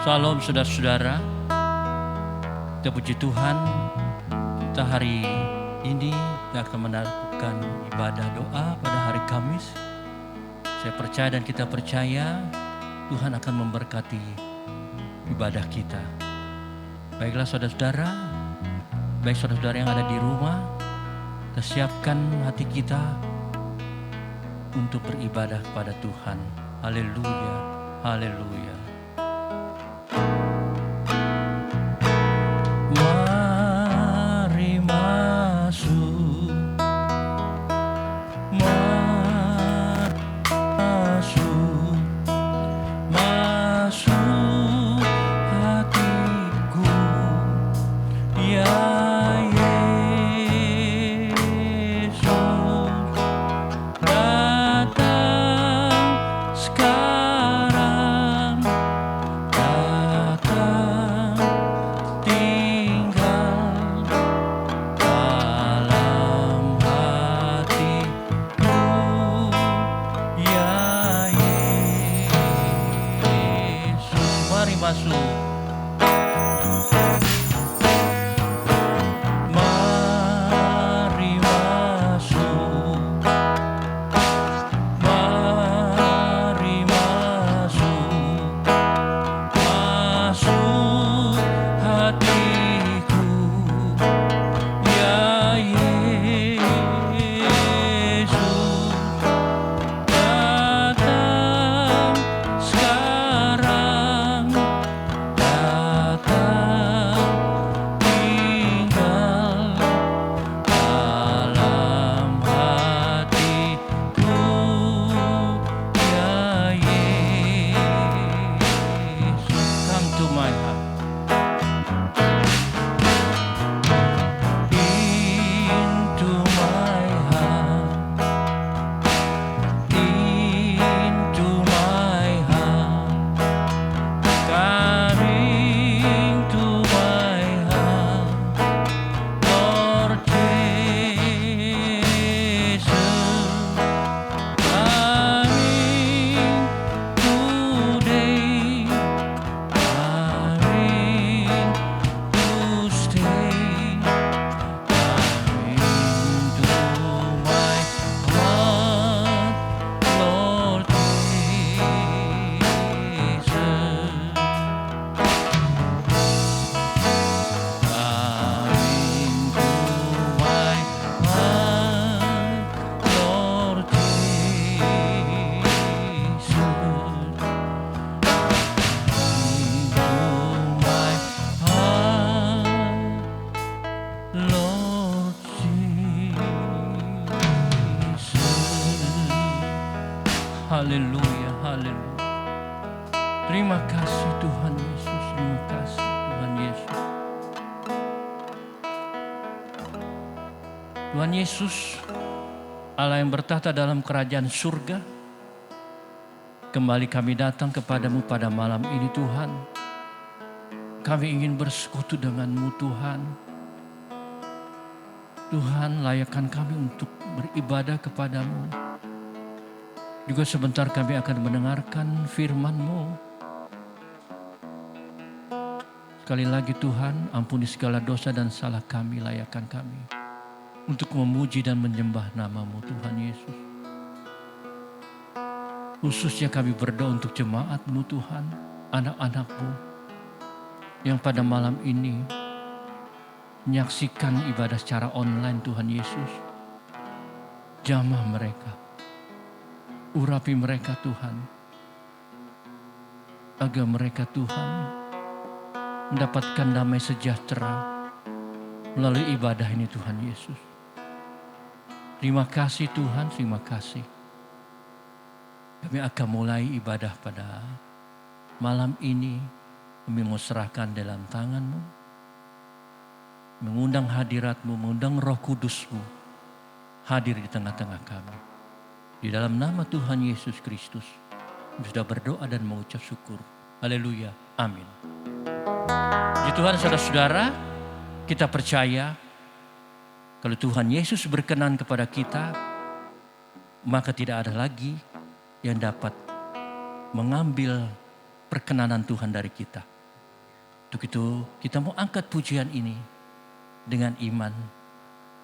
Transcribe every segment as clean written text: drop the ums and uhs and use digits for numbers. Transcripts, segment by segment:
Salam saudara-saudara, kita puji Tuhan, kita hari ini kita akan melakukan ibadah doa pada hari Kamis. Saya percaya dan kita percaya Tuhan akan memberkati ibadah kita. Baiklah saudara-saudara, baik saudara-saudara yang ada di rumah, kita siapkan hati kita untuk beribadah kepada Tuhan. Haleluya, haleluya. Mari masuk, masuk, masuk hatiku, ya Yesus, datang sekarang, datang tinggal dalam hatiku, ya Yesus. Mari masuk. Mari masuk, mari masuk, masuk hatiku, ya Yesus, datang sekarang, datang tinggal dalam hatiku, ya Yesus. Come to my heart. Into my heart, into my heart, come into my heart, Lord Jesus, coming today, coming to stay, coming to my heart, Lord Jesus. Coming to my heart, Lord Jesus. Coming to my heart, Lord Jesus. Haleluya, haleluya. Terima kasih Tuhan Yesus, terima kasih Tuhan Yesus. Tuhan Yesus, Allah yang bertahta dalam kerajaan surga, kembali kami datang kepadamu pada malam ini Tuhan. Kami ingin bersekutu denganmu Tuhan. Tuhan, layakkan kami untuk beribadah kepadamu. Juga sebentar kami akan mendengarkan firman-Mu. Sekali lagi Tuhan, ampuni segala dosa dan salah kami, layakkan kami untuk memuji dan menyembah nama-Mu Tuhan Yesus. Khususnya kami berdoa untuk jemaat-Mu Tuhan, anak-anak-Mu yang pada malam ini menyaksikan ibadah secara online Tuhan Yesus. Jamah mereka, urapi mereka Tuhan, agar mereka Tuhan mendapatkan damai sejahtera melalui ibadah ini Tuhan Yesus. Terima kasih Tuhan, terima kasih. Kami akan mulai ibadah pada malam ini. Kami mau serahkan dalam tangan-Mu, mengundang hadirat-Mu, mengundang Roh Kudus-Mu hadir di tengah-tengah kami. Di dalam nama Tuhan Yesus Kristus, kami sudah berdoa dan mengucap syukur. Haleluya, amin. Di Tuhan saudara-saudara, kita percaya kalau Tuhan Yesus berkenan kepada kita, maka tidak ada lagi yang dapat mengambil perkenanan Tuhan dari kita. Untuk itu kita mau angkat pujian ini dengan iman.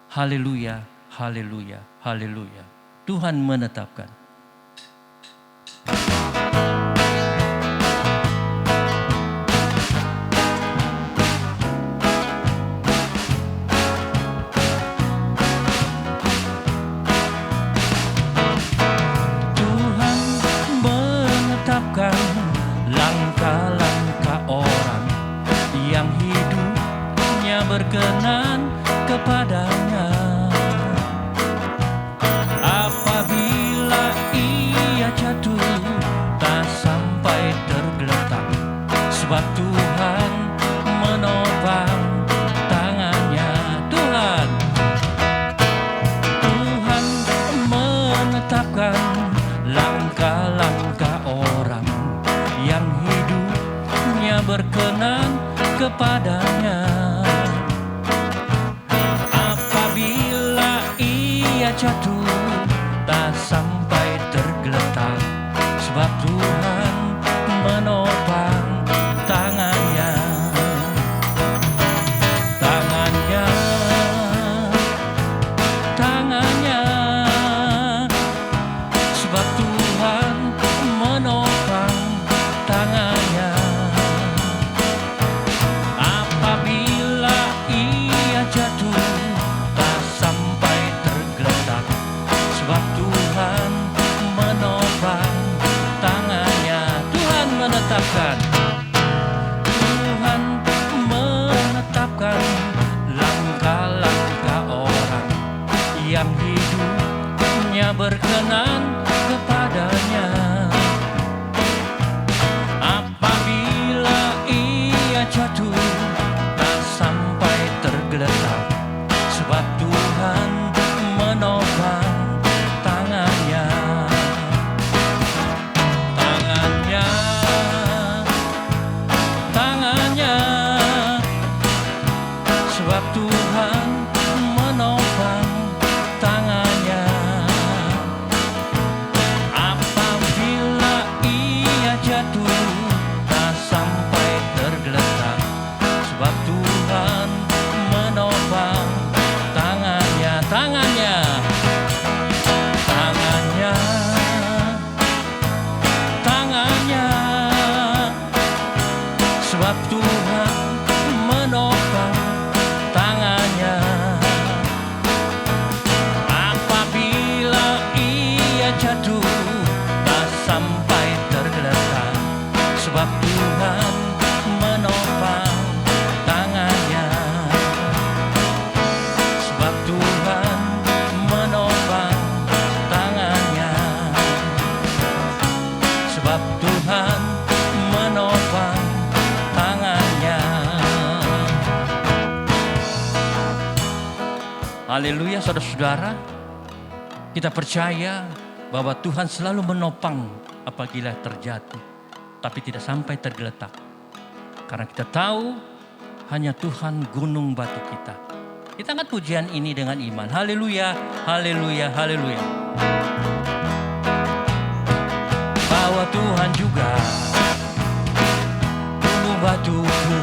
Haleluya, haleluya, haleluya. Tuhan menetapkan. Tuhan menetapkan langkah-langkah orang yang hidupnya berkenan kepadanya. Apabila ia jatuh tak sampai tergeletak, sebab Tuhan menopang tangannya. Tuhan menetapkan langkah-langkah orang yang hidupnya berkenan kepadanya. Apabila ia jatuh tak sampai tergeletak, sebab Tuhan menopang tangannya. Tangannya, tangannya, sebab Tuhan menopang tangannya. Apabila ia jatuh tak sampai tergeletak, sebab Tuhan menopang tangannya. Tuhan menetapkan. Tuhan menetapkan langkah-langkah orang yang hidupnya berkenan kepadanya. Apabila ia jatuh tak sampai tergeletak, sebab Tuhan menopang tangannya. Tangannya, tangannya, sebab Tuhan menopang tangannya. Apabila ia jatuh tak sampai tergeletak, sebab Tuhan menopang tangannya. Tangannya, tangannya, tangannya, sebab Tuhan menopang tangannya. Apabila ia jatuh tak sampai tergeletak, sebab Tuhan menopang tangannya. Sebab Tuhan menopang tangannya. Sebab Tuhan menopang tangannya. Haleluya, saudara-saudara. Kita percaya bahwa Tuhan selalu menopang apabila terjatuh, tapi tidak sampai tergeletak. Karena kita tahu hanya Tuhan gunung batu kita. Kita angkat pujian ini dengan iman. Haleluya, haleluya, haleluya. Bahwa Tuhan juga gunung batuku.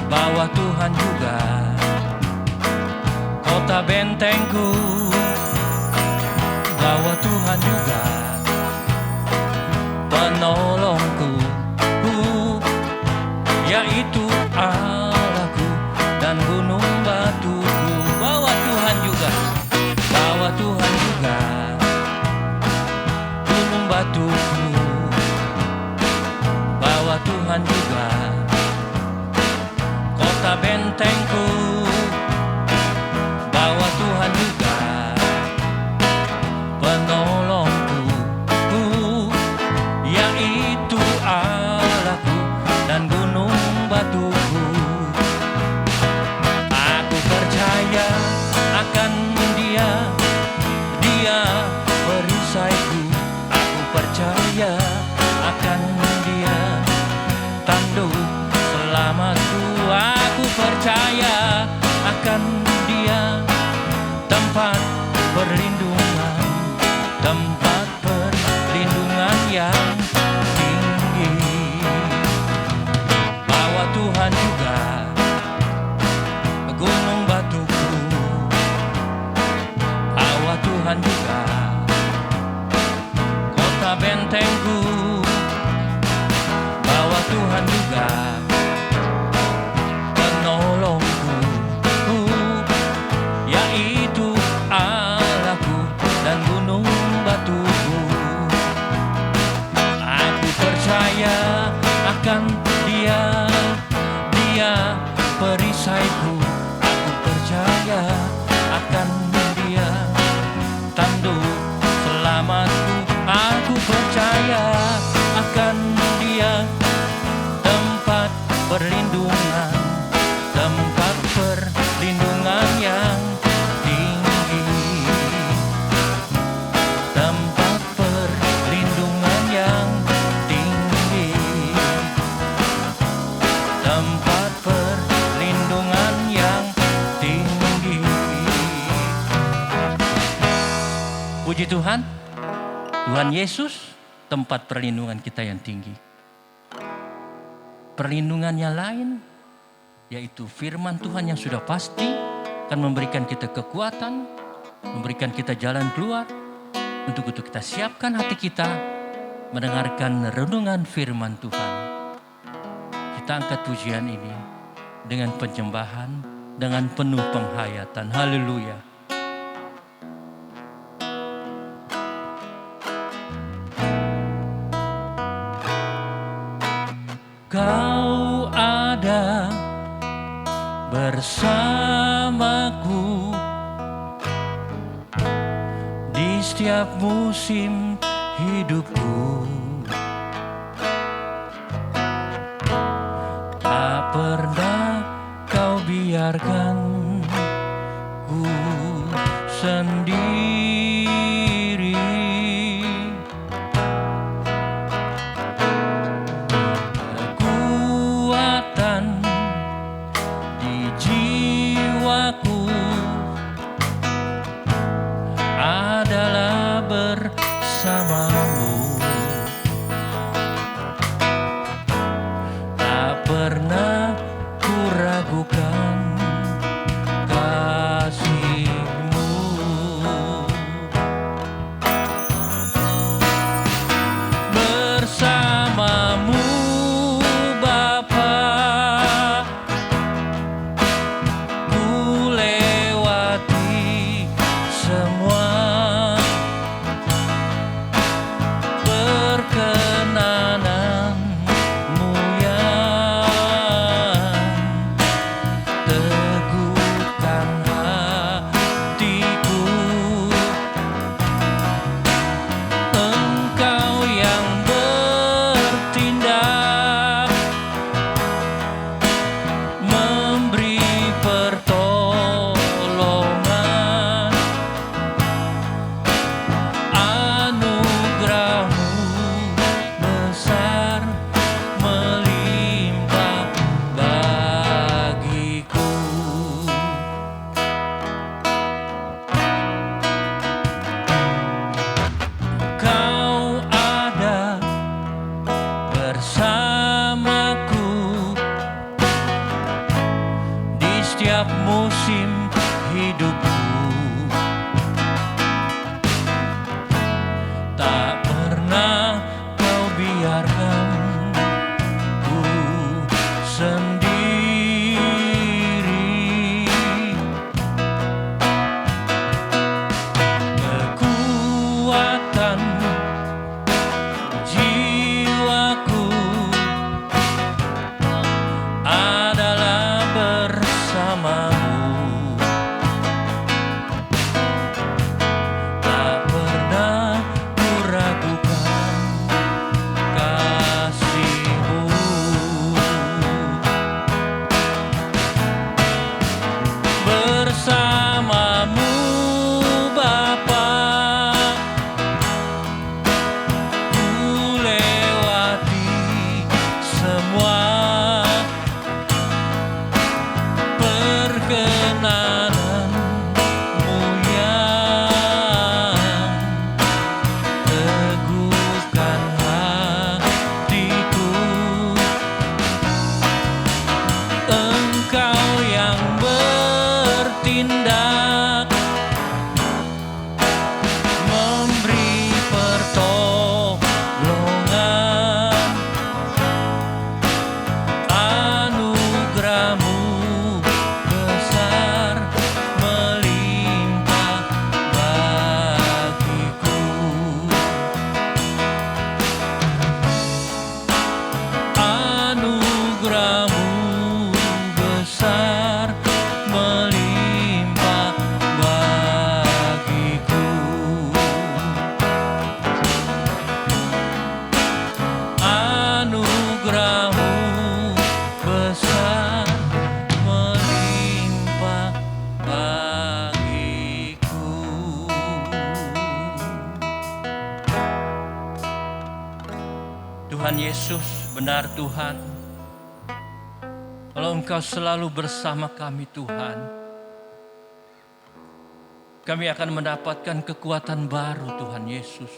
Bahwa Tuhan juga kota bentengku. Bahwa Tuhan juga penolongku, yaitu Allahku dan gunung batuku. Bahwa Tuhan juga, bahwa Tuhan juga gunung batuku. Bahwa Tuhan juga kota bentengku. Bahwa Tuhan juga penolongku, yaitu Puji Tuhan, Tuhan Yesus tempat perlindungan kita yang tinggi. Perlindungannya lain, yaitu firman Tuhan yang sudah pasti akan memberikan kita kekuatan, memberikan kita jalan keluar. Untuk itu kita siapkan hati kita mendengarkan renungan firman Tuhan. Kita angkat pujian ini dengan penyembahan, dengan penuh penghayatan. Haleluya. Kau ada bersamaku di setiap musim hidupku. Tak pernah kau biarkan ku sendiri. Kekuatan di jiwaku adalah bersamamu. Tak pernah ku ragukan kasih-Mu. Bersamamu Bapa, ku lewati semua perkenananmu yang teguhkan hatiku. Engkau yang bertindak memberi pertolongan, anugerah-Mu besar melimpah bagiku. Kau ada bersamaku di setiap musim hidupku. Tak pernah kau biarkan ku sendiri. Kekuatan jiwaku adalah bersamamu. Tak pernah ku ragukan kasih-Mu. Bersamamu Bapa, ku lewati semua perkenananmu yang teguhkan hatiku. Engkau yang bertindak memberi pertolongan, anugerah-Mu besar melimpah bagiku. Anugerah-Mu besar melimpah bagiku. Anugerah-Mu besar melimpah bagiku. Tuhan Yesus, benar Tuhan, kalau Engkau selalu bersama kami Tuhan, kami akan mendapatkan kekuatan baru Tuhan Yesus.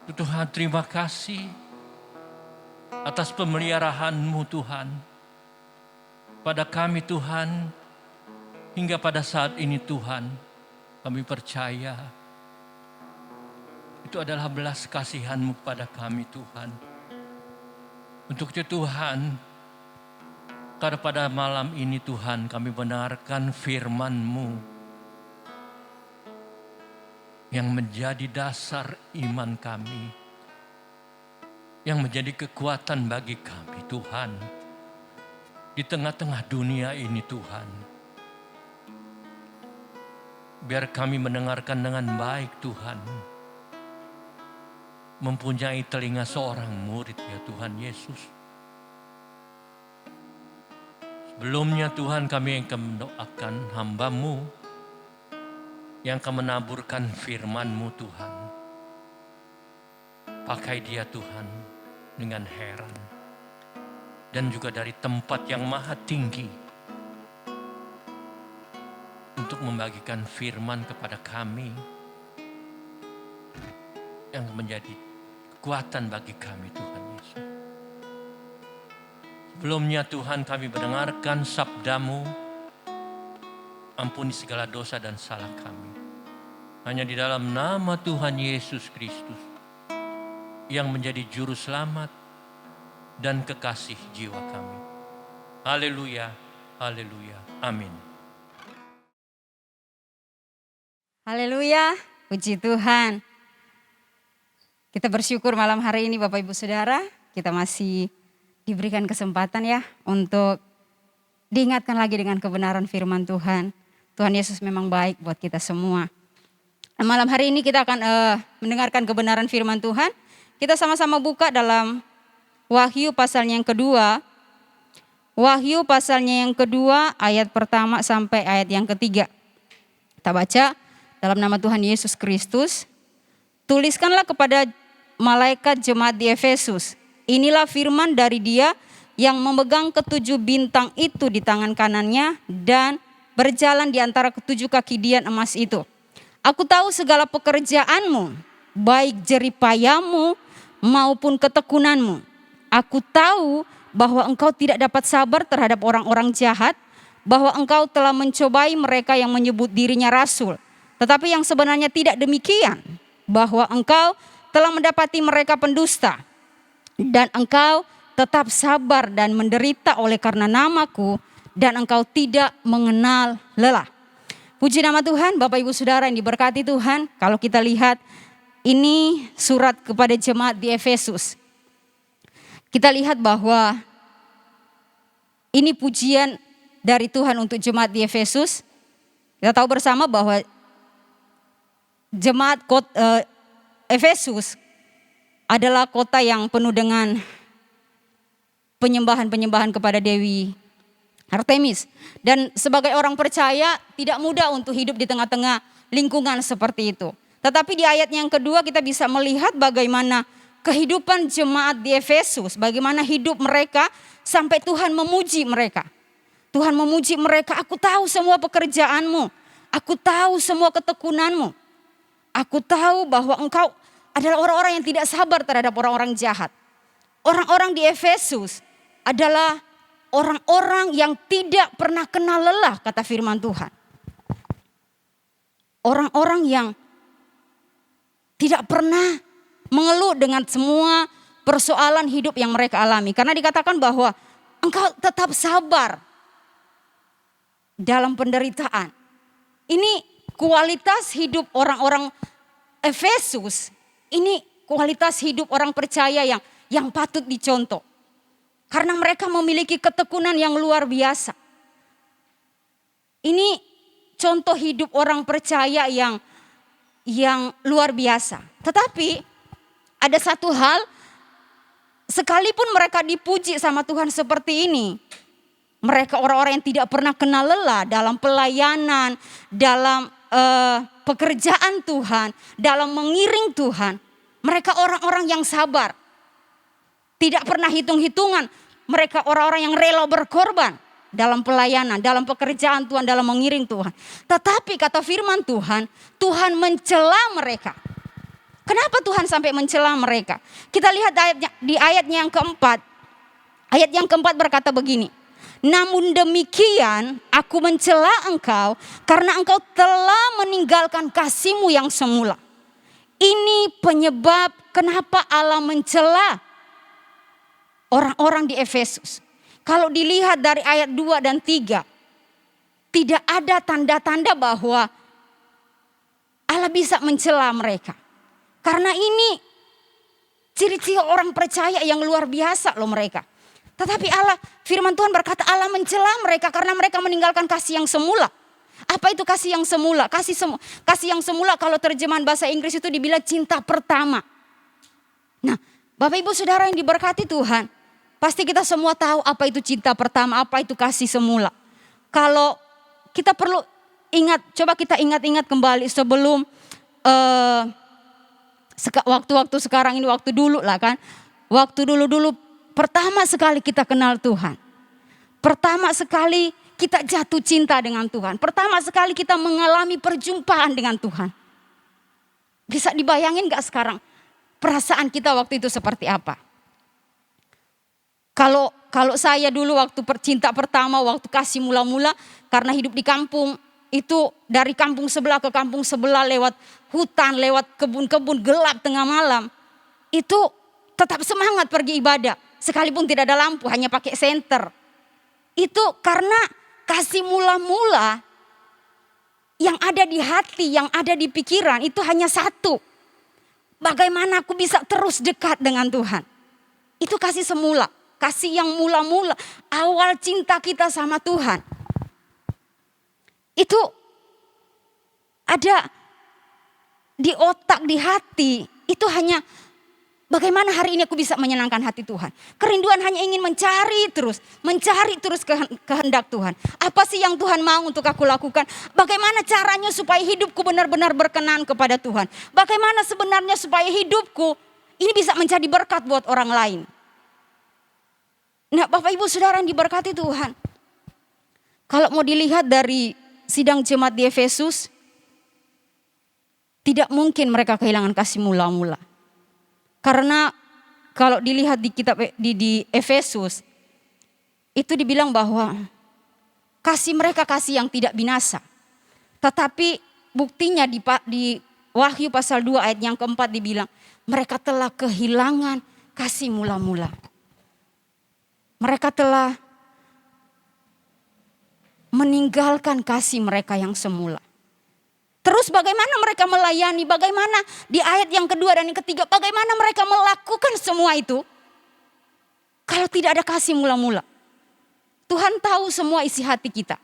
Tuhan, terima kasih atas pemeliharaan-Mu Tuhan. Pada kami Tuhan, hingga pada saat ini Tuhan, kami percaya itu adalah belas kasihan-Mu kepada kami Tuhan. Untuk itu Tuhan, karena pada malam ini Tuhan kami mendengarkan firman-Mu yang menjadi dasar iman kami, yang menjadi kekuatan bagi kami Tuhan, di tengah-tengah dunia ini Tuhan. Biar kami mendengarkan dengan baik Tuhan, mempunyai telinga seorang murid ya Tuhan Yesus. Sebelumnya Tuhan kami akan mendoakan hamba-Mu yang akan menaburkan firman-Mu Tuhan. Pakai dia Tuhan dengan heran. Dan juga dari tempat yang maha tinggi. Untuk membagikan firman kepada kami. Yang menjadi kekuatan bagi kami Tuhan Yesus. Sebelumnya Tuhan kami mendengarkan sabda-Mu. Ampuni segala dosa dan salah kami. Hanya di dalam nama Tuhan Yesus Kristus yang menjadi juru selamat dan kekasih jiwa kami. Haleluya, haleluya, amin. Haleluya, puji Tuhan. Kita bersyukur malam hari ini Bapak Ibu Saudara, kita masih diberikan kesempatan ya untuk diingatkan lagi dengan kebenaran firman Tuhan. Tuhan Yesus memang baik buat kita semua. Malam hari ini kita akan mendengarkan kebenaran firman Tuhan. Kita sama-sama buka dalam Wahyu pasalnya yang kedua. Wahyu pasalnya yang kedua ayat pertama sampai ayat yang ketiga. Kita baca dalam nama Tuhan Yesus Kristus. Tuliskanlah kepada malaikat jemaat di Efesus. Inilah firman dari Dia yang memegang ketujuh bintang itu di tangan kanannya dan berjalan di antara ketujuh kaki dian emas itu. Aku tahu segala pekerjaanmu, baik jeripayamu maupun ketekunanmu. Aku tahu bahwa engkau tidak dapat sabar terhadap orang-orang jahat, bahwa engkau telah mencobai mereka yang menyebut dirinya rasul. Tetapi yang sebenarnya tidak demikian, bahwa engkau telah mendapati mereka pendusta. Dan engkau tetap sabar dan menderita oleh karena namaku, dan engkau tidak mengenal lelah. Puji nama Tuhan, Bapak Ibu Saudara yang diberkati Tuhan. Kalau kita lihat ini surat kepada jemaat di Efesus. Kita lihat bahwa ini pujian dari Tuhan untuk jemaat di Efesus. Kita tahu bersama bahwa jemaat Efesus adalah kota yang penuh dengan penyembahan-penyembahan kepada Dewi Artemis. Dan sebagai orang percaya tidak mudah untuk hidup di tengah-tengah lingkungan seperti itu. Tetapi di ayat yang kedua kita bisa melihat bagaimana kehidupan jemaat di Efesus. Bagaimana hidup mereka sampai Tuhan memuji mereka. Tuhan memuji mereka, aku tahu semua pekerjaanmu. Aku tahu semua ketekunanmu. Aku tahu bahwa engkau adalah orang-orang yang tidak sabar terhadap orang-orang jahat. Orang-orang di Efesus adalah orang-orang yang tidak pernah kenal lelah, kata firman Tuhan. Orang-orang yang tidak pernah mengeluh dengan semua persoalan hidup yang mereka alami. Karena dikatakan bahwa engkau tetap sabar dalam penderitaan. Ini kualitas hidup orang-orang Efesus. Ini kualitas hidup orang percaya yang patut dicontoh. Karena mereka memiliki ketekunan yang luar biasa. Ini contoh hidup orang percaya yang luar biasa. Tetapi ada satu hal, sekalipun mereka dipuji sama Tuhan seperti ini, mereka orang-orang yang tidak pernah kenal lelah dalam pelayanan, dalam pekerjaan Tuhan, dalam mengiring Tuhan. Mereka orang-orang yang sabar. Tidak pernah hitung-hitungan. Mereka orang-orang yang rela berkorban. dalam pelayanan, dalam pekerjaan Tuhan, dalam mengiring Tuhan. Tetapi kata firman Tuhan, Tuhan mencela mereka. Kenapa Tuhan sampai mencela mereka? Kita lihat di ayatnya yang keempat. Ayat yang keempat berkata begini. Namun demikian aku mencela engkau karena engkau telah meninggalkan kasih-Mu yang semula. Ini penyebab kenapa Allah mencela orang-orang di Efesus. Kalau dilihat dari ayat 2 dan 3, tidak ada tanda-tanda bahwa Allah bisa mencela mereka. Karena ini ciri-ciri orang percaya yang luar biasa loh mereka. Tetapi Allah, firman Tuhan berkata Allah mencela mereka karena mereka meninggalkan kasih yang semula. Apa itu kasih yang semula? Kasih yang semula kalau terjemahan bahasa Inggris itu dibilang cinta pertama. Nah, Bapak Ibu Saudara yang diberkati Tuhan, pasti kita semua tahu apa itu cinta pertama, apa itu kasih semula. Kalau kita perlu ingat, coba kita ingat-ingat kembali sebelum waktu-waktu sekarang ini, waktu dulu lah kan. Waktu dulu-dulu pertama sekali kita kenal Tuhan. Pertama sekali kita jatuh cinta dengan Tuhan. Pertama sekali kita mengalami perjumpaan dengan Tuhan. Bisa dibayangin gak sekarang perasaan kita waktu itu seperti apa? Kalau saya dulu waktu cinta pertama, waktu kasih mula-mula, karena hidup di kampung, itu dari kampung sebelah ke kampung sebelah lewat hutan, lewat kebun-kebun gelap tengah malam. Itu tetap semangat pergi ibadah. Sekalipun tidak ada lampu, hanya pakai senter. Itu karena kasih mula-mula yang ada di hati, yang ada di pikiran itu hanya satu. Bagaimana aku bisa terus dekat dengan Tuhan. Itu kasih semula, kasih yang mula-mula, awal cinta kita sama Tuhan. Itu ada di otak, di hati, itu hanya bagaimana hari ini aku bisa menyenangkan hati Tuhan. Kerinduan hanya ingin mencari terus kehendak Tuhan. Apa sih yang Tuhan mau untuk aku lakukan? Bagaimana caranya supaya hidupku benar-benar berkenan kepada Tuhan? Bagaimana sebenarnya supaya hidupku ini bisa menjadi berkat buat orang lain? Nah, Bapak Ibu Saudara yang diberkati Tuhan. Kalau mau dilihat dari sidang jemaat di Efesus, tidak mungkin mereka kehilangan kasih mula-mula. Karena kalau dilihat di kitab di Efesus, itu dibilang bahwa kasih mereka kasih yang tidak binasa. Tetapi buktinya di Wahyu pasal 2 ayat yang keempat dibilang, mereka telah kehilangan kasih mula-mula. Mereka telah meninggalkan kasih mereka yang semula. Terus bagaimana mereka melayani, bagaimana di ayat yang kedua dan yang ketiga, bagaimana mereka melakukan semua itu kalau tidak ada kasih mula-mula. Tuhan tahu semua isi hati kita.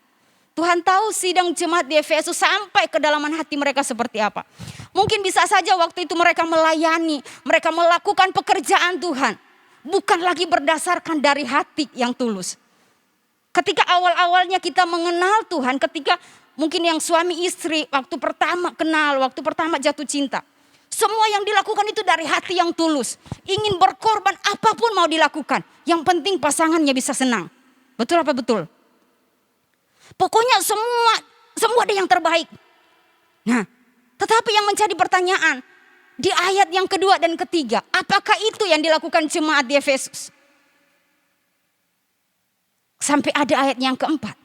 Tuhan tahu sidang jemaat di Efesus sampai kedalaman hati mereka seperti apa. Mungkin bisa saja waktu itu mereka melayani, mereka melakukan pekerjaan Tuhan. Bukan lagi berdasarkan dari hati yang tulus. Ketika awal-awalnya kita mengenal Tuhan, ketika mungkin yang suami istri waktu pertama kenal, waktu pertama jatuh cinta. Semua yang dilakukan itu dari hati yang tulus. Ingin berkorban apapun mau dilakukan. Yang penting pasangannya bisa senang. Betul apa betul? Pokoknya semua ada yang terbaik. Nah, tetapi yang menjadi pertanyaan di ayat yang kedua dan ketiga, apakah itu yang dilakukan jemaat di Efesus? Sampai ada ayat yang keempat.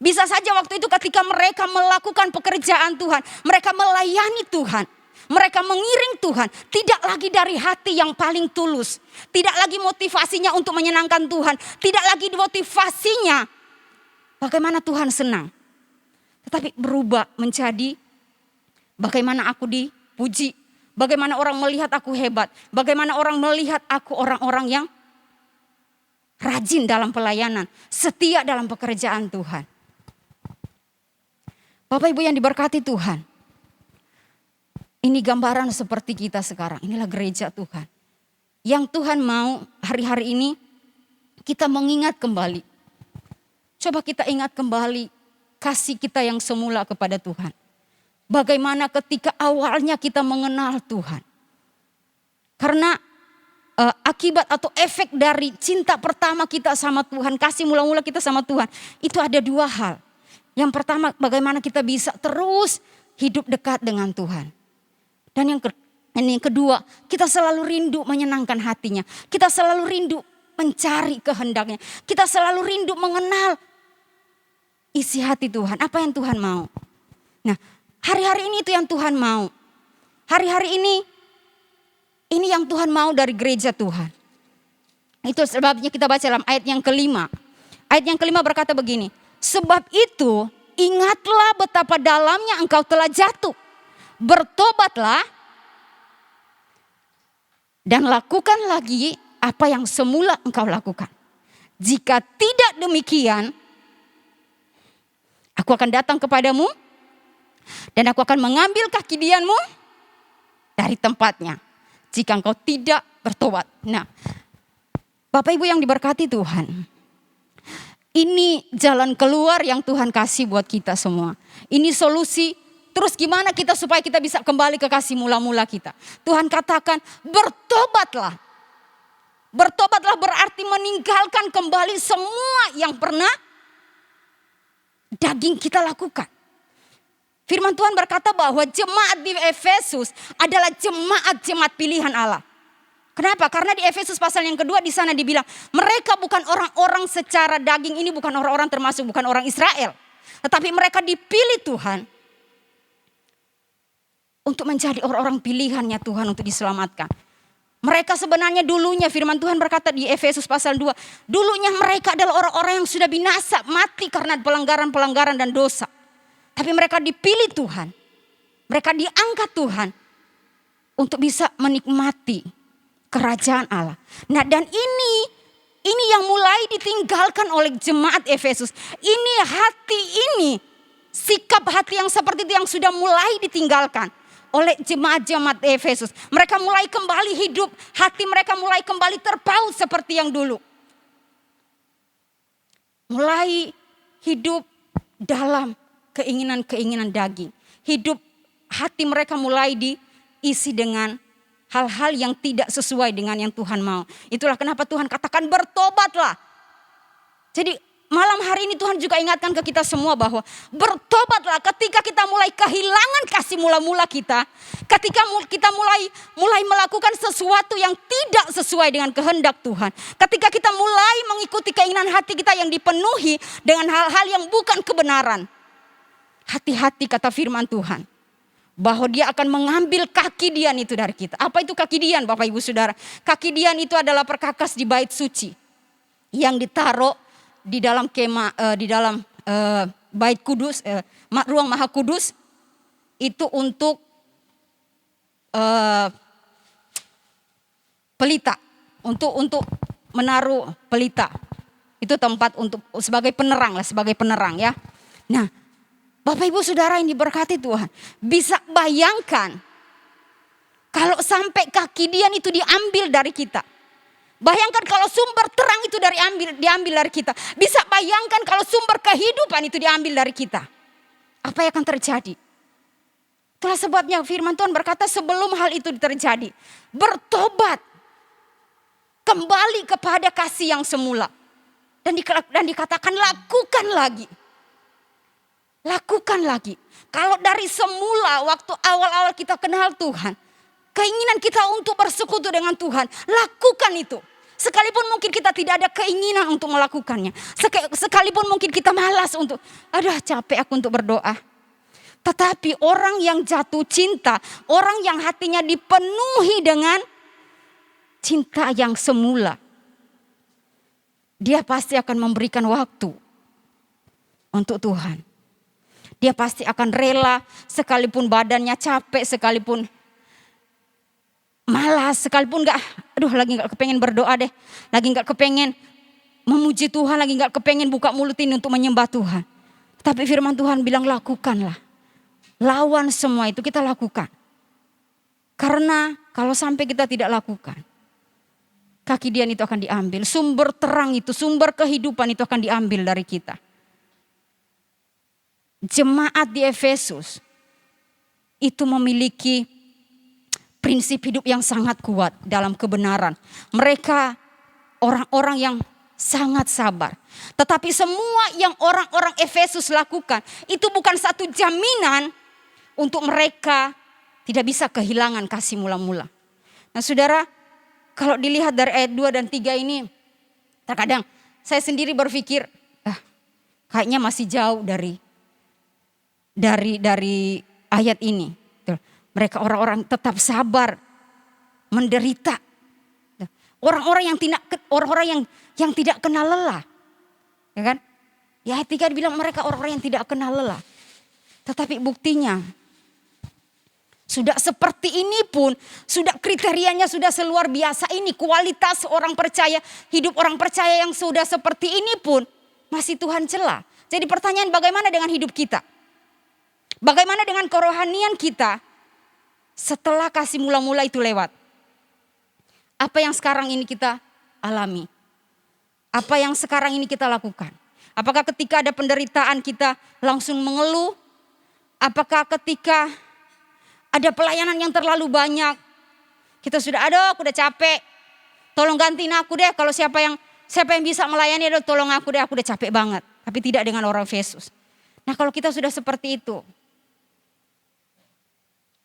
Bisa saja waktu itu ketika mereka melakukan pekerjaan Tuhan, mereka melayani Tuhan, mereka mengiring Tuhan, tidak lagi dari hati yang paling tulus, tidak lagi motivasinya untuk menyenangkan Tuhan, tidak lagi motivasinya bagaimana Tuhan senang, tetapi berubah menjadi bagaimana aku dipuji, bagaimana orang melihat aku hebat, bagaimana orang melihat aku orang-orang yang rajin dalam pelayanan, setia dalam pekerjaan Tuhan. Bapak Ibu yang diberkati Tuhan. Ini gambaran seperti kita sekarang. Inilah gereja Tuhan. Yang Tuhan mau hari-hari ini kita mengingat kembali. Coba kita ingat kembali kasih kita yang semula kepada Tuhan. Bagaimana ketika awalnya kita mengenal Tuhan. Karena akibat atau efek dari cinta pertama kita sama Tuhan, kasih mula-mula kita sama Tuhan, itu ada dua hal. Yang pertama, bagaimana kita bisa terus hidup dekat dengan Tuhan. Dan yang kedua, kita selalu rindu menyenangkan hatinya. Kita selalu rindu mencari kehendaknya. Kita selalu rindu mengenal isi hati Tuhan, apa yang Tuhan mau. Nah, hari-hari ini itu yang Tuhan mau. Hari-hari ini yang Tuhan mau dari gereja Tuhan. Itu sebabnya kita baca dalam ayat yang kelima. Ayat yang kelima berkata begini. Sebab itu ingatlah betapa dalamnya engkau telah jatuh. Bertobatlah dan lakukan lagi apa yang semula engkau lakukan. Jika tidak demikian, aku akan datang kepadamu dan aku akan mengambil kaki dianmu dari tempatnya. Jika engkau tidak bertobat. Nah, Bapak Ibu yang diberkati Tuhan. Ini jalan keluar yang Tuhan kasih buat kita semua. Ini solusi. Terus gimana kita supaya kita bisa kembali ke kasih mula-mula kita. Tuhan katakan bertobatlah. Bertobatlah berarti meninggalkan kembali semua yang pernah daging kita lakukan. Firman Tuhan berkata bahwa jemaat di Efesus adalah jemaat pilihan Allah. Kenapa? Karena di Efesus pasal yang kedua di sana dibilang mereka bukan orang-orang secara daging, ini bukan orang-orang termasuk bukan orang Israel. Tetapi mereka dipilih Tuhan untuk menjadi orang-orang pilihannya Tuhan untuk diselamatkan. Mereka sebenarnya dulunya firman Tuhan berkata di Efesus pasal 2. Dulunya mereka adalah orang-orang yang sudah binasa, mati karena pelanggaran-pelanggaran dan dosa. Tapi mereka dipilih Tuhan. Mereka diangkat Tuhan untuk bisa menikmati kerajaan Allah. Nah, dan ini yang mulai ditinggalkan oleh jemaat Efesus. Ini hati ini, sikap hati yang seperti itu yang sudah mulai ditinggalkan oleh jemaat-jemaat Efesus. Mereka mulai kembali hidup, hati mereka mulai kembali terpaut seperti yang dulu. Mulai hidup dalam keinginan-keinginan daging. Hidup hati mereka mulai diisi dengan hal-hal yang tidak sesuai dengan yang Tuhan mau. Itulah kenapa Tuhan katakan bertobatlah. Jadi malam hari ini Tuhan juga ingatkan ke kita semua bahwa bertobatlah ketika kita mulai kehilangan kasih mula-mula kita. Ketika kita mulai melakukan sesuatu yang tidak sesuai dengan kehendak Tuhan. Ketika kita mulai mengikuti keinginan hati kita yang dipenuhi dengan hal-hal yang bukan kebenaran. Hati-hati kata firman Tuhan. Bahwa dia akan mengambil kaki dian itu dari kita. Apa itu kaki dian Bapak Ibu Saudara? Kaki dian itu adalah perkakas di bait suci. Yang ditaruh di dalam bait kudus, ruang maha kudus. Itu untuk pelita. Untuk menaruh pelita. Itu tempat untuk sebagai penerang ya. Nah, Bapak Ibu Saudara yang diberkati Tuhan. Bisa bayangkan kalau sampai kaki dian itu diambil dari kita. Bayangkan kalau sumber terang itu diambil dari kita. Bisa bayangkan kalau sumber kehidupan itu diambil dari kita. Apa yang akan terjadi? Itulah sebabnya firman Tuhan berkata sebelum hal itu terjadi. Bertobat. Kembali kepada kasih yang semula. Dan dikatakan lakukan lagi. Lakukan lagi. Kalau dari semula waktu awal-awal kita kenal Tuhan. Keinginan kita untuk bersekutu dengan Tuhan. Lakukan itu. Sekalipun mungkin kita tidak ada keinginan untuk melakukannya. Sekalipun mungkin kita malas untuk. Aduh capek aku untuk berdoa. Tetapi orang yang jatuh cinta. Orang yang hatinya dipenuhi dengan cinta yang semula. Dia pasti akan memberikan waktu untuk Tuhan. Dia pasti akan rela sekalipun badannya capek, sekalipun malas, sekalipun lagi gak kepengen berdoa deh. Lagi gak kepengen memuji Tuhan, lagi gak kepengen buka mulut ini untuk menyembah Tuhan. Tapi firman Tuhan bilang lakukanlah. Lawan semua itu kita lakukan. Karena kalau sampai kita tidak lakukan, kaki dian itu akan diambil. Sumber terang itu, sumber kehidupan itu akan diambil dari kita. Jemaat di Efesus itu memiliki prinsip hidup yang sangat kuat dalam kebenaran. Mereka orang-orang yang sangat sabar. Tetapi semua yang orang-orang Efesus lakukan itu bukan satu jaminan untuk mereka tidak bisa kehilangan kasih mula-mula. Nah saudara, kalau dilihat dari ayat 2 dan 3 ini, terkadang saya sendiri berpikir, kayaknya masih jauh dari ayat ini. Mereka orang-orang tetap sabar, menderita. Orang-orang yang tidak kenal lelah. Ya kan? Ya ayat 3 bilang mereka orang-orang yang tidak kenal lelah. Tetapi buktinya sudah seperti ini pun, sudah kriterianya sudah seluar biasa ini. Kualitas orang percaya, hidup orang percaya yang sudah seperti ini pun masih Tuhan cela. Jadi pertanyaan, bagaimana dengan hidup kita? Bagaimana dengan kerohanian kita setelah kasih mula-mula itu lewat? Apa yang sekarang ini kita alami? Apa yang sekarang ini kita lakukan? Apakah ketika ada penderitaan kita langsung mengeluh? Apakah ketika ada pelayanan yang terlalu banyak, kita sudah, aku udah capek, tolong gantiin aku deh, kalau siapa yang bisa melayani, tolong aku deh, aku udah capek banget. Tapi tidak dengan orang Efesus. Nah kalau kita sudah seperti itu,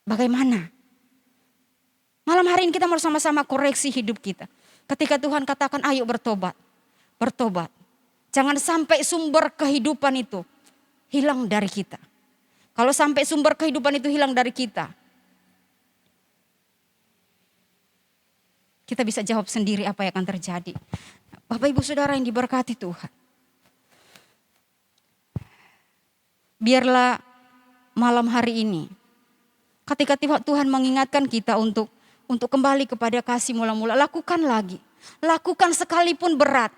bagaimana? Malam hari ini kita mau sama-sama koreksi hidup kita. Ketika Tuhan katakan ayo bertobat. Bertobat. Jangan sampai sumber kehidupan itu hilang dari kita. Kalau sampai sumber kehidupan itu hilang dari kita, kita bisa jawab sendiri apa yang akan terjadi. Bapak Ibu Saudara yang diberkati Tuhan. Biarlah malam hari ini, ketika Tuhan mengingatkan kita untuk kembali kepada kasih mula-mula, lakukan lagi. Lakukan sekalipun berat,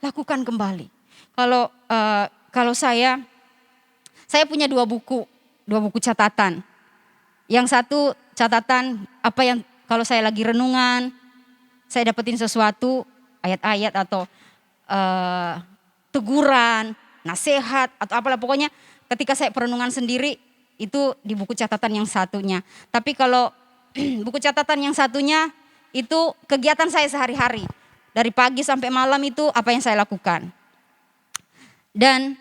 lakukan kembali. Kalau saya punya dua buku catatan. Yang satu catatan apa yang kalau saya lagi renungan, saya dapetin sesuatu, ayat-ayat atau teguran, nasihat atau apalah, pokoknya ketika saya perenungan sendiri itu di buku catatan yang satunya. Tapi kalau buku catatan yang satunya itu kegiatan saya sehari-hari. Dari pagi sampai malam itu apa yang saya lakukan. Dan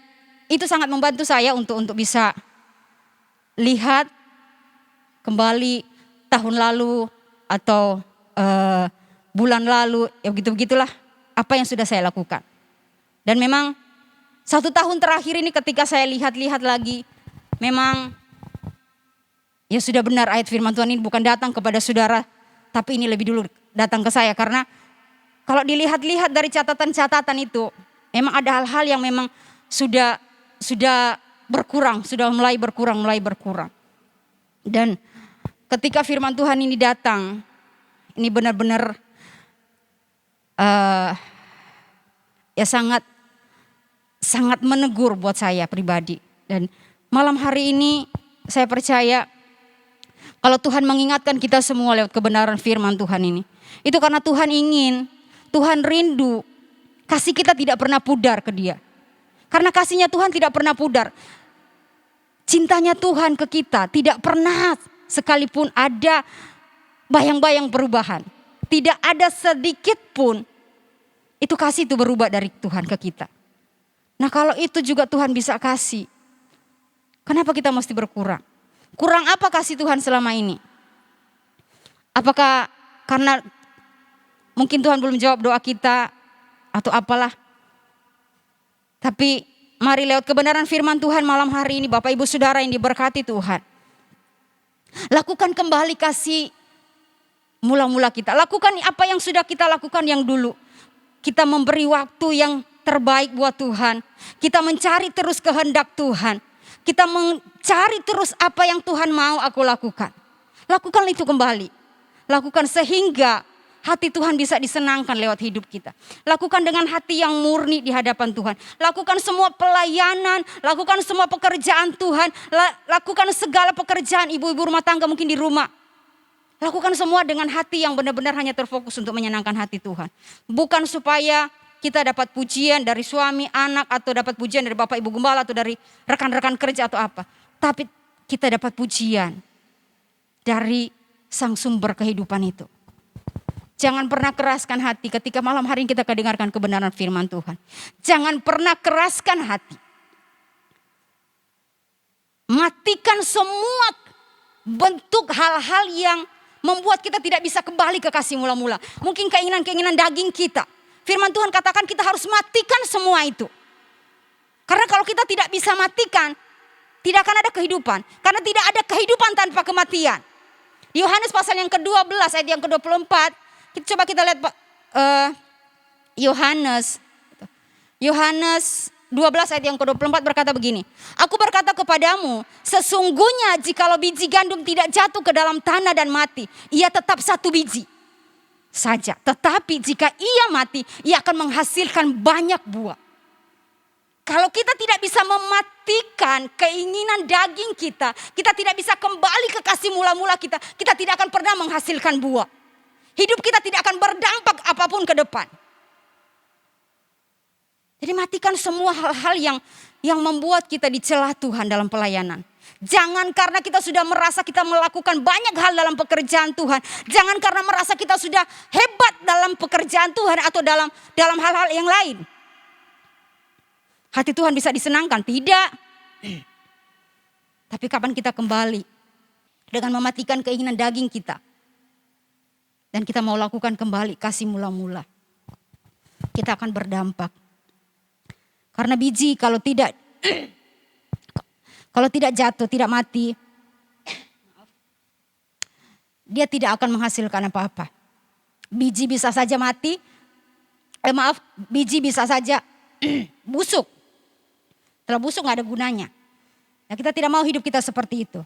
itu sangat membantu saya untuk bisa lihat kembali tahun lalu atau bulan lalu, ya begitulah apa yang sudah saya lakukan. Dan memang 1 tahun terakhir ini ketika saya lihat-lihat lagi, memang ya sudah benar ayat firman Tuhan ini bukan datang kepada saudara, tapi ini lebih dulu datang ke saya. Karena kalau dilihat-lihat dari catatan-catatan itu, memang ada hal-hal yang memang sudah berkurang, sudah mulai berkurang. Dan ketika firman Tuhan ini datang, ini benar-benar ya sangat menegur buat saya pribadi. Dan malam hari ini saya percaya kalau Tuhan mengingatkan kita semua lewat kebenaran firman Tuhan ini, itu karena Tuhan rindu kasih kita tidak pernah pudar ke Dia. Karena kasihnya Tuhan tidak pernah pudar. Cintanya Tuhan ke kita tidak pernah sekalipun ada bayang-bayang perubahan. Tidak ada sedikit pun itu kasih itu berubah dari Tuhan ke kita. Nah kalau itu juga Tuhan bisa kasih, kenapa kita mesti berkurang? Kurang apa kasih Tuhan selama ini? Apakah karena mungkin Tuhan belum jawab doa kita atau apalah? Tapi mari lewat kebenaran firman Tuhan malam hari ini, Bapak Ibu Saudara yang diberkati Tuhan, lakukan kembali kasih mula-mula kita. Lakukan apa yang sudah kita lakukan yang dulu. Kita memberi waktu yang terbaik buat Tuhan. Kita mencari terus kehendak Tuhan. Kita mencari terus apa yang Tuhan mau aku lakukan. Lakukan itu kembali. Lakukan sehingga hati Tuhan bisa disenangkan lewat hidup kita. Lakukan dengan hati yang murni di hadapan Tuhan. Lakukan semua pelayanan, lakukan semua pekerjaan Tuhan. Lakukan segala pekerjaan ibu-ibu rumah tangga mungkin di rumah. Lakukan semua dengan hati yang benar-benar hanya terfokus untuk menyenangkan hati Tuhan. Bukan supaya kita dapat pujian dari suami, anak, atau dapat pujian dari Bapak Ibu Gembala atau dari rekan-rekan kerja atau apa. Tapi kita dapat pujian dari sang sumber kehidupan itu. Jangan pernah keraskan hati ketika malam hari ini kita kedengarkan kebenaran firman Tuhan. Jangan pernah keraskan hati. Matikan semua bentuk hal-hal yang membuat kita tidak bisa kembali ke kasih mula-mula. Mungkin keinginan-keinginan daging kita. Firman Tuhan katakan kita harus matikan semua itu. Karena kalau kita tidak bisa matikan, tidak akan ada kehidupan. Karena tidak ada kehidupan tanpa kematian. Di Yohanes pasal yang ke-12 ayat yang ke-24. Coba kita lihat Yohanes 12 ayat yang ke-24 berkata begini. Aku berkata kepadamu, sesungguhnya jikalau biji gandum tidak jatuh ke dalam tanah dan mati, ia tetap satu biji saja. Tetapi jika ia mati, ia akan menghasilkan banyak buah. Kalau kita tidak bisa mematikan keinginan daging kita, kita tidak bisa kembali ke kasih mula-mula kita, kita tidak akan pernah menghasilkan buah. Hidup kita tidak akan berdampak apapun ke depan. Jadi matikan semua hal-hal yang membuat kita dicela Tuhan dalam pelayanan. Jangan karena kita sudah merasa kita melakukan banyak hal dalam pekerjaan Tuhan. Jangan karena merasa kita sudah hebat dalam pekerjaan Tuhan atau dalam hal-hal yang lain. Hati Tuhan bisa disenangkan? Tidak. Tapi kapan kita kembali dengan mematikan keinginan daging kita. Dan kita mau lakukan kembali kasih mula-mula. Kita akan berdampak. Karena biji kalau tidak jatuh, tidak mati, dia tidak akan menghasilkan apa-apa. Biji bisa saja mati, biji bisa saja busuk. Setelah busuk gak ada gunanya. Nah, kita tidak mau hidup kita seperti itu.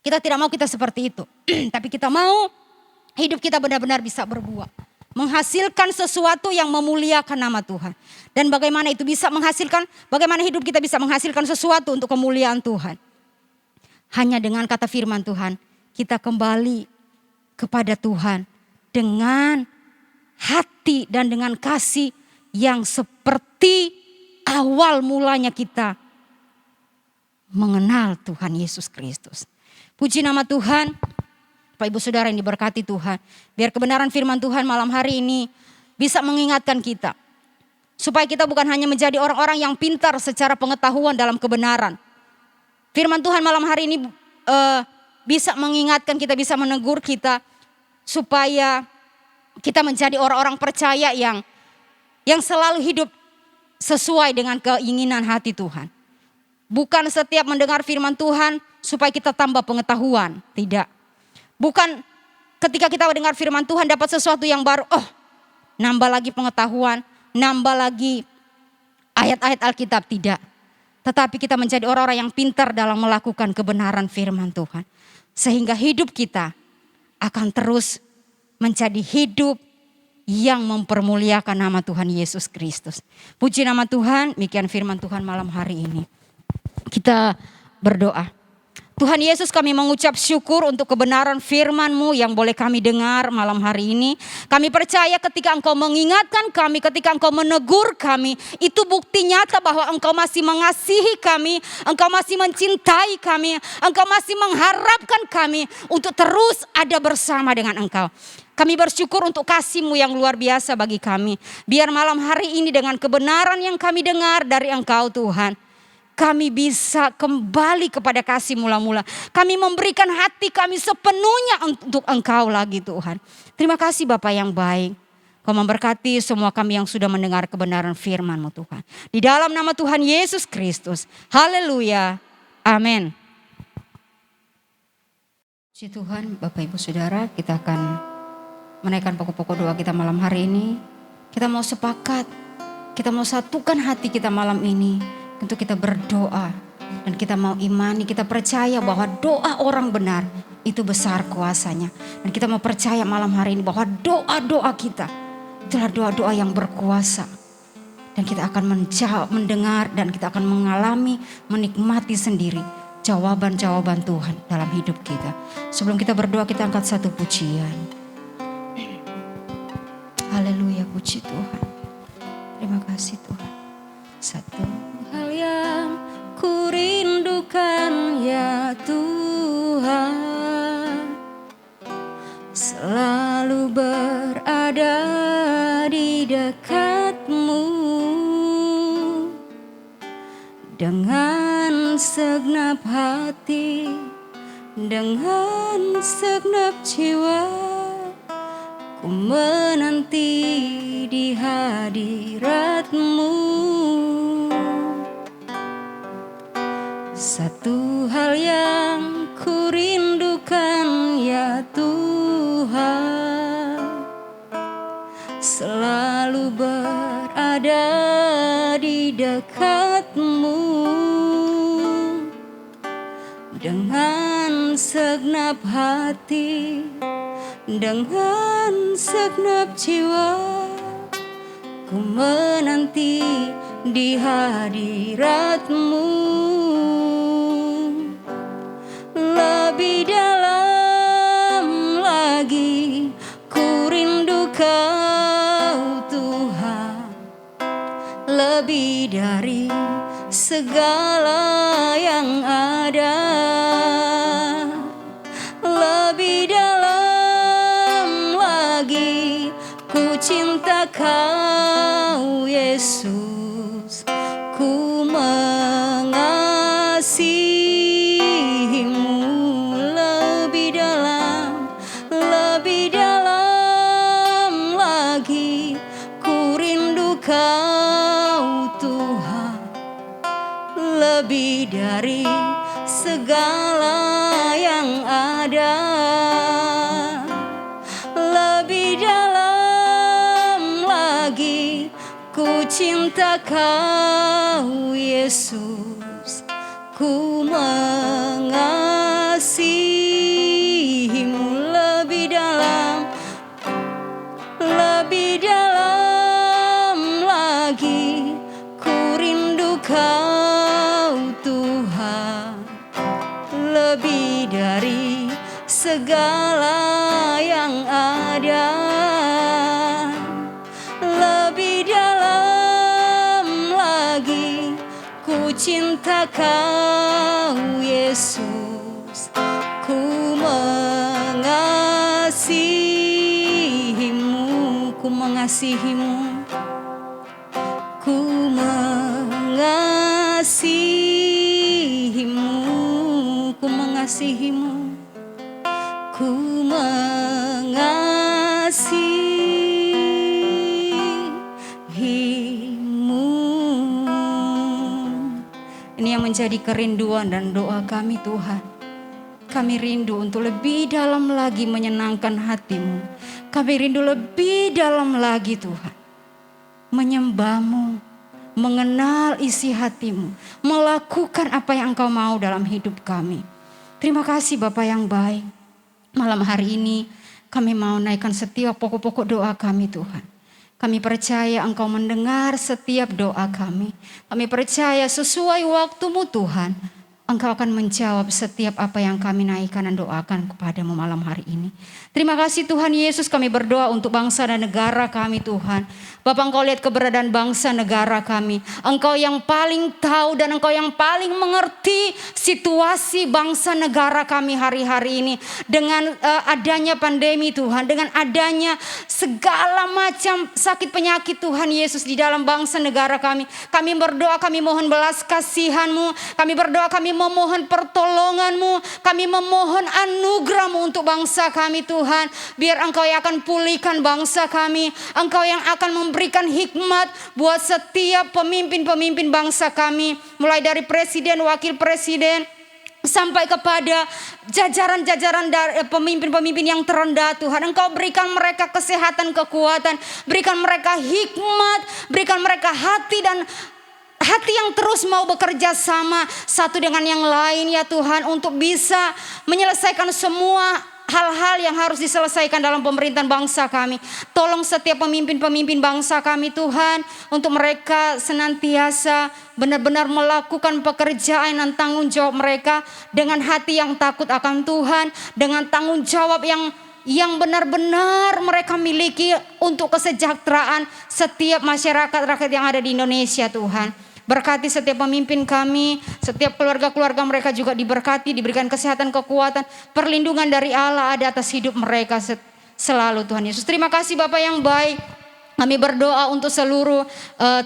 Kita tidak mau kita seperti itu. Tapi kita mau hidup kita benar-benar bisa berbuah. Menghasilkan sesuatu yang memuliakan nama Tuhan. Dan bagaimana itu bisa menghasilkan, bagaimana hidup kita bisa menghasilkan sesuatu untuk kemuliaan Tuhan. Hanya dengan kata firman Tuhan, kita kembali kepada Tuhan dengan hati dan dengan kasih yang seperti awal mulanya kita mengenal Tuhan Yesus Kristus. Puji nama Tuhan. Bapak Ibu Saudara yang diberkati Tuhan. Biar kebenaran firman Tuhan malam hari ini bisa mengingatkan kita. Supaya kita bukan hanya menjadi orang-orang yang pintar secara pengetahuan dalam kebenaran. Firman Tuhan malam hari ini bisa mengingatkan kita, bisa menegur kita. Supaya kita menjadi orang-orang percaya yang selalu hidup sesuai dengan keinginan hati Tuhan. Bukan setiap mendengar firman Tuhan supaya kita tambah pengetahuan. Tidak. Bukan ketika kita mendengar firman Tuhan dapat sesuatu yang baru. Oh, nambah lagi pengetahuan. Nambah lagi ayat-ayat Alkitab. Tidak. Tetapi kita menjadi orang-orang yang pintar dalam melakukan kebenaran firman Tuhan. Sehingga hidup kita akan terus menjadi hidup yang mempermuliakan nama Tuhan Yesus Kristus. Puji nama Tuhan, demikian firman Tuhan malam hari ini. Kita berdoa. Tuhan Yesus, kami mengucap syukur untuk kebenaran firman-Mu yang boleh kami dengar malam hari ini. Kami percaya ketika Engkau mengingatkan kami, ketika Engkau menegur kami, itu bukti nyata bahwa Engkau masih mengasihi kami, Engkau masih mencintai kami, Engkau masih mengharapkan kami untuk terus ada bersama dengan Engkau. Kami bersyukur untuk kasih-Mu yang luar biasa bagi kami. Biar malam hari ini dengan kebenaran yang kami dengar dari Engkau Tuhan, kami bisa kembali kepada kasih mula-mula. Kami memberikan hati kami sepenuhnya untuk Engkau lagi Tuhan. Terima kasih Bapa yang baik. Kau memberkati semua kami yang sudah mendengar kebenaran firman-Mu Tuhan. Di dalam nama Tuhan Yesus Kristus. Haleluya. Amin. Puji Tuhan, Bapak Ibu Saudara, kita akan menaikkan pokok-pokok doa kita malam hari ini. Kita mau sepakat, kita mau satukan hati kita malam ini untuk kita berdoa. Dan kita mau imani, kita percaya bahwa doa orang benar itu besar kuasanya. Dan kita mau percaya malam hari ini bahwa doa-doa kita itulah doa-doa yang berkuasa. Dan kita akan mendengar dan kita akan mengalami, menikmati sendiri jawaban-jawaban Tuhan dalam hidup kita. Sebelum kita berdoa, kita angkat satu pujian. Haleluya, puji Tuhan. Terima kasih Tuhan. Satu hal yang ku rindukan ya Tuhan, Dengan segenap hati, dengan segenap jiwa, ku menanti di hadirat-Mu. Satu hal yang ku rindukan ya Tuhan, selalu berada di dekat-Mu. Dengan segenap hati, dengan segenap jiwa, ku menanti di hadirat-Mu. Lebih dalam lagi ku rindu Kau Tuhan, lebih dari segala yang ada. Lebih dalam lagi ku cinta Kau Yesus, ku mengasihi-Mu. Lebih dalam lagi ku rindu Kau Tuhan, lebih dari segala yang ada. Lebih dalam lagi ku cinta Kau Yesus, ku mengasihi-Mu. Lebih dalam lagi ku rindu Kau Tuhan, lebih dari segala yang ada. Lebih dalam lagi ku cinta Kau Yesus, ku mengasihi-Mu, ku mengasihi-Mu, ku mengasihi-Mu, ku mengasihi-Mu, ku mengasihi-Mu. Ini yang menjadi kerinduan dan doa kami Tuhan. Kami rindu untuk lebih dalam lagi menyenangkan hati-Mu. Kami rindu lebih dalam lagi Tuhan, menyembah-Mu, mengenal isi hati-Mu, melakukan apa yang Engkau mau dalam hidup kami. Terima kasih Bapa yang baik. Malam hari ini kami mau naikkan setiap pokok-pokok doa kami Tuhan. Kami percaya Engkau mendengar setiap doa kami. Kami percaya sesuai waktu-Mu Tuhan, Engkau akan menjawab setiap apa yang kami naikkan dan doakan kepada-Mu malam hari ini. Terima kasih Tuhan Yesus, kami berdoa untuk bangsa dan negara kami Tuhan. Bapak, Engkau lihat keberadaan bangsa negara kami. Engkau yang paling tahu dan Engkau yang paling mengerti situasi bangsa negara kami hari-hari ini. Dengan adanya pandemi Tuhan, dengan adanya segala macam sakit penyakit Tuhan Yesus di dalam bangsa negara kami. Kami berdoa, kami mohon belas kasihan-Mu. Kami berdoa, kami memohon pertolongan-Mu. Kami memohon anugerah-Mu untuk bangsa kami Tuhan. Biar Engkau yang akan pulihkan bangsa kami. Engkau yang akan memberikan hikmat buat setiap pemimpin-pemimpin bangsa kami. Mulai dari presiden, wakil presiden, sampai kepada jajaran-jajaran pemimpin-pemimpin yang terendah Tuhan. Engkau berikan mereka kesehatan, kekuatan. Berikan mereka hikmat. Berikan mereka hati yang terus mau bekerja sama satu dengan yang lain ya Tuhan, untuk bisa menyelesaikan semua hal-hal yang harus diselesaikan dalam pemerintahan bangsa kami. Tolong setiap pemimpin-pemimpin bangsa kami Tuhan, untuk mereka senantiasa benar-benar melakukan pekerjaan dan tanggung jawab mereka dengan hati yang takut akan Tuhan, dengan tanggung jawab yang benar-benar mereka miliki untuk kesejahteraan setiap masyarakat rakyat yang ada di Indonesia Tuhan. Berkati setiap pemimpin kami, setiap keluarga-keluarga mereka juga diberkati, diberikan kesehatan, kekuatan, perlindungan dari Allah ada atas hidup mereka selalu Tuhan Yesus. Terima kasih Bapak yang baik. Kami berdoa untuk seluruh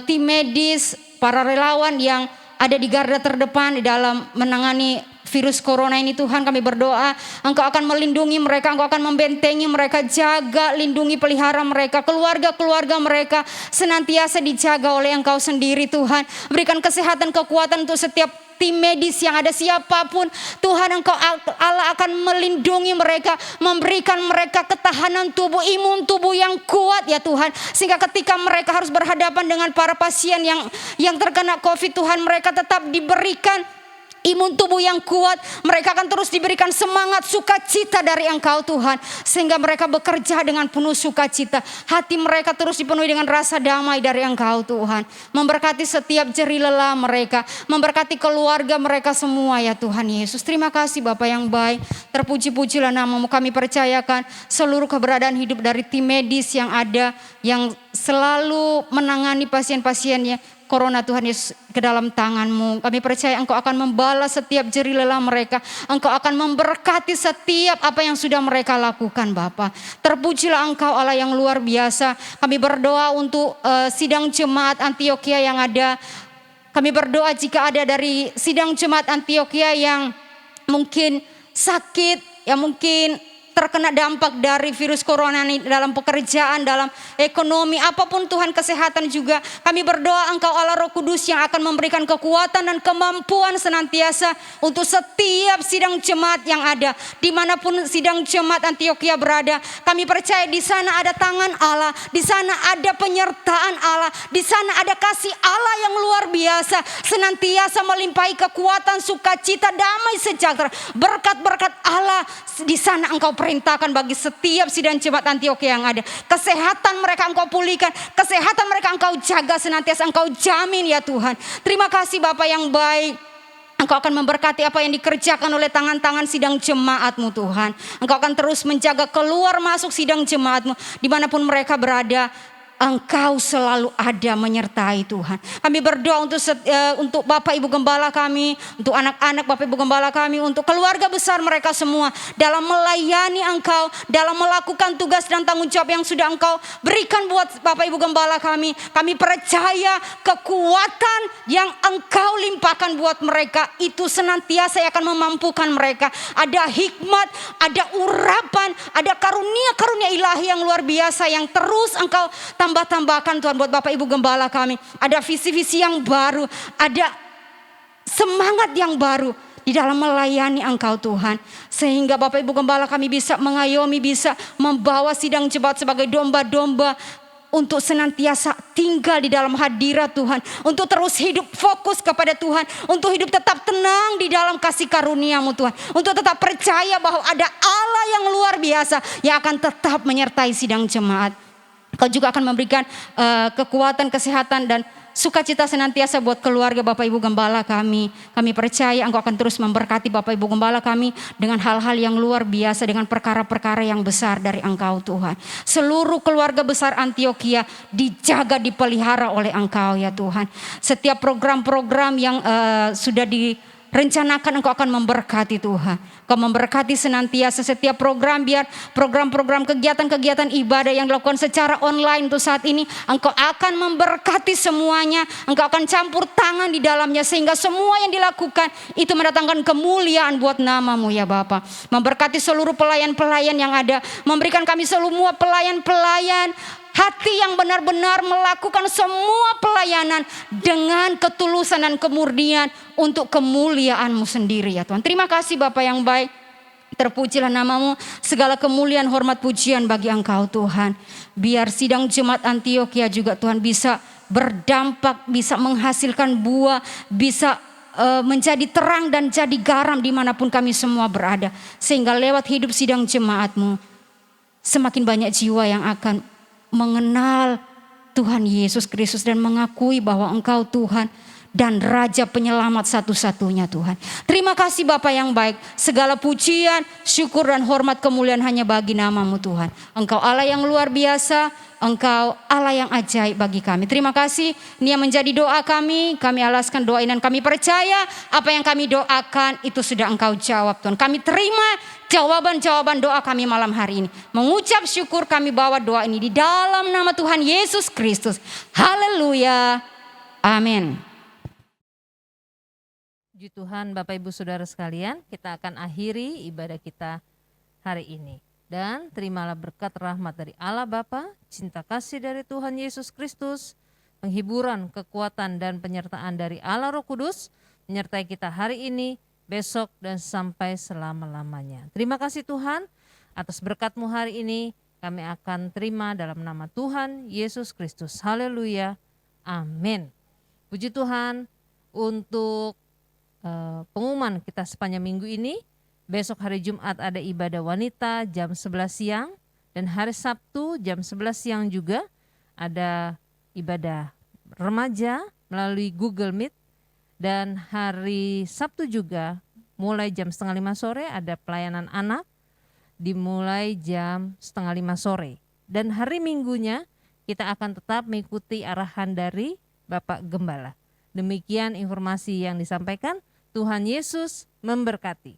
tim medis, para relawan yang ada di garda terdepan di dalam menangani virus corona ini Tuhan, kami berdoa Engkau akan melindungi mereka, Engkau akan membentengi mereka, jaga, lindungi, pelihara mereka, keluarga-keluarga mereka senantiasa dijaga oleh Engkau sendiri Tuhan. Berikan kesehatan, kekuatan untuk setiap tim medis yang ada, siapapun Tuhan, Engkau Allah akan melindungi mereka, memberikan mereka ketahanan tubuh, imun tubuh yang kuat ya Tuhan, sehingga ketika mereka harus berhadapan dengan para pasien yang terkena COVID Tuhan, mereka tetap diberikan imun tubuh yang kuat. Mereka akan terus diberikan semangat, sukacita dari Engkau Tuhan, sehingga mereka bekerja dengan penuh sukacita. Hati mereka terus dipenuhi dengan rasa damai dari Engkau Tuhan. Memberkati setiap jeri lelah mereka, memberkati keluarga mereka semua ya Tuhan Yesus. Terima kasih Bapa yang baik, terpuji-pujilah namamu. Kami percayakan seluruh keberadaan hidup dari tim medis yang ada, yang selalu menangani pasien-pasiennya Corona Tuhan Yesus ke dalam tangan-Mu. Kami percaya Engkau akan membalas setiap jeri lelah mereka. Engkau akan memberkati setiap apa yang sudah mereka lakukan Bapa. Terpujilah Engkau Allah yang luar biasa. Kami berdoa untuk sidang jemaat Antioquia yang ada. Kami berdoa jika ada dari sidang jemaat Antioquia yang mungkin sakit, yang mungkin terkena dampak dari virus corona ini dalam pekerjaan, dalam ekonomi, apapun Tuhan, kesehatan juga. Kami berdoa Engkau Allah Roh Kudus yang akan memberikan kekuatan dan kemampuan senantiasa untuk setiap sidang jemaat yang ada. Dimanapun sidang jemaat Antioquia berada, kami percaya di sana ada tangan Allah, di sana ada penyertaan Allah, di sana ada kasih Allah yang luar biasa, senantiasa melimpahi kekuatan, sukacita, damai, sejahtera. Berkat-berkat Allah di sana Engkau perintahkan bagi setiap sidang jemaat Antioquia yang ada. Kesehatan mereka Engkau pulihkan, kesehatan mereka Engkau jaga senantiasa, Engkau jamin ya Tuhan. Terima kasih Bapa yang baik. Engkau akan memberkati apa yang dikerjakan oleh tangan-tangan sidang jemaat-Mu Tuhan. Engkau akan terus menjaga keluar masuk sidang jemaat-Mu dimanapun mereka berada. Engkau selalu ada menyertai Tuhan. Kami berdoa untuk Bapak Ibu Gembala kami, untuk anak-anak Bapak Ibu Gembala kami, untuk keluarga besar mereka semua dalam melayani Engkau, dalam melakukan tugas dan tanggung jawab yang sudah Engkau berikan buat Bapak Ibu Gembala kami. Kami percaya kekuatan yang Engkau limpahkan buat mereka itu senantiasa akan memampukan mereka. Ada hikmat, ada urapan, ada karunia-karunia ilahi yang luar biasa yang terus Engkau tambah-tambahkan Tuhan buat Bapak Ibu Gembala kami. Ada visi-visi yang baru, ada semangat yang baru di dalam melayani Engkau Tuhan. Sehingga Bapak Ibu Gembala kami bisa mengayomi, bisa membawa sidang jemaat sebagai domba-domba untuk senantiasa tinggal di dalam hadirat Tuhan, untuk terus hidup fokus kepada Tuhan, untuk hidup tetap tenang di dalam kasih karunia-Mu Tuhan, untuk tetap percaya bahwa ada Allah yang luar biasa yang akan tetap menyertai sidang jemaat. Kau juga akan memberikan kekuatan, kesehatan dan sukacita senantiasa buat keluarga Bapak Ibu Gembala kami. Kami percaya Engkau akan terus memberkati Bapak Ibu Gembala kami dengan hal-hal yang luar biasa, dengan perkara-perkara yang besar dari Engkau Tuhan. Seluruh keluarga besar Antioquia dijaga, dipelihara oleh Engkau ya Tuhan. Setiap program-program yang sudah direncanakan Engkau akan memberkati Tuhan. Kau memberkati senantiasa setiap program, biar program-program kegiatan-kegiatan ibadah yang dilakukan secara online untuk saat ini Engkau akan memberkati semuanya. Engkau akan campur tangan di dalamnya sehingga semua yang dilakukan itu mendatangkan kemuliaan buat nama-Mu ya Bapa. Memberkati seluruh pelayan-pelayan yang ada, memberikan kami semua pelayan-pelayan hati yang benar-benar melakukan semua pelayanan dengan ketulusan dan kemurnian untuk kemuliaan-Mu sendiri ya Tuhan. Terima kasih Bapa yang baik. Terpujilah nama-Mu, segala kemuliaan, hormat, pujian bagi Engkau Tuhan. Biar sidang jemaat Antioquia juga Tuhan bisa berdampak, bisa menghasilkan buah, bisa menjadi terang dan jadi garam dimanapun kami semua berada. Sehingga lewat hidup sidang jemaat-Mu semakin banyak jiwa yang akan mengenal Tuhan Yesus Kristus dan mengakui bahwa Engkau Tuhan dan Raja Penyelamat satu-satunya Tuhan. Terima kasih Bapa yang baik. Segala pujian, syukur dan hormat kemuliaan hanya bagi nama-Mu Tuhan. Engkau Allah yang luar biasa, Engkau Allah yang ajaib bagi kami. Terima kasih. Ini yang menjadi doa kami. Kami alaskan doa ini dan kami percaya apa yang kami doakan itu sudah Engkau jawab Tuhan. Kami terima jawaban-jawaban doa kami malam hari ini. Mengucap syukur kami bawa doa ini di dalam nama Tuhan Yesus Kristus. Haleluya. Amin. Puji Tuhan Bapak Ibu Saudara sekalian, kita akan akhiri ibadah kita hari ini. Dan terimalah berkat rahmat dari Allah Bapa, cinta kasih dari Tuhan Yesus Kristus, penghiburan, kekuatan, dan penyertaan dari Allah Roh Kudus, menyertai kita hari ini, besok, dan sampai selama-lamanya. Terima kasih Tuhan, atas berkat-Mu hari ini, kami akan terima dalam nama Tuhan Yesus Kristus. Haleluya, amin. Puji Tuhan untuk pengumuman kita sepanjang minggu ini. Besok hari Jumat ada ibadah wanita jam 11 siang, dan hari Sabtu jam 11 siang juga ada ibadah remaja melalui Google Meet, dan hari Sabtu juga mulai jam 4:30 sore ada pelayanan anak dimulai jam 4:30 sore, dan hari Minggunya kita akan tetap mengikuti arahan dari Bapak Gembala. Demikian informasi yang disampaikan. Tuhan Yesus memberkati.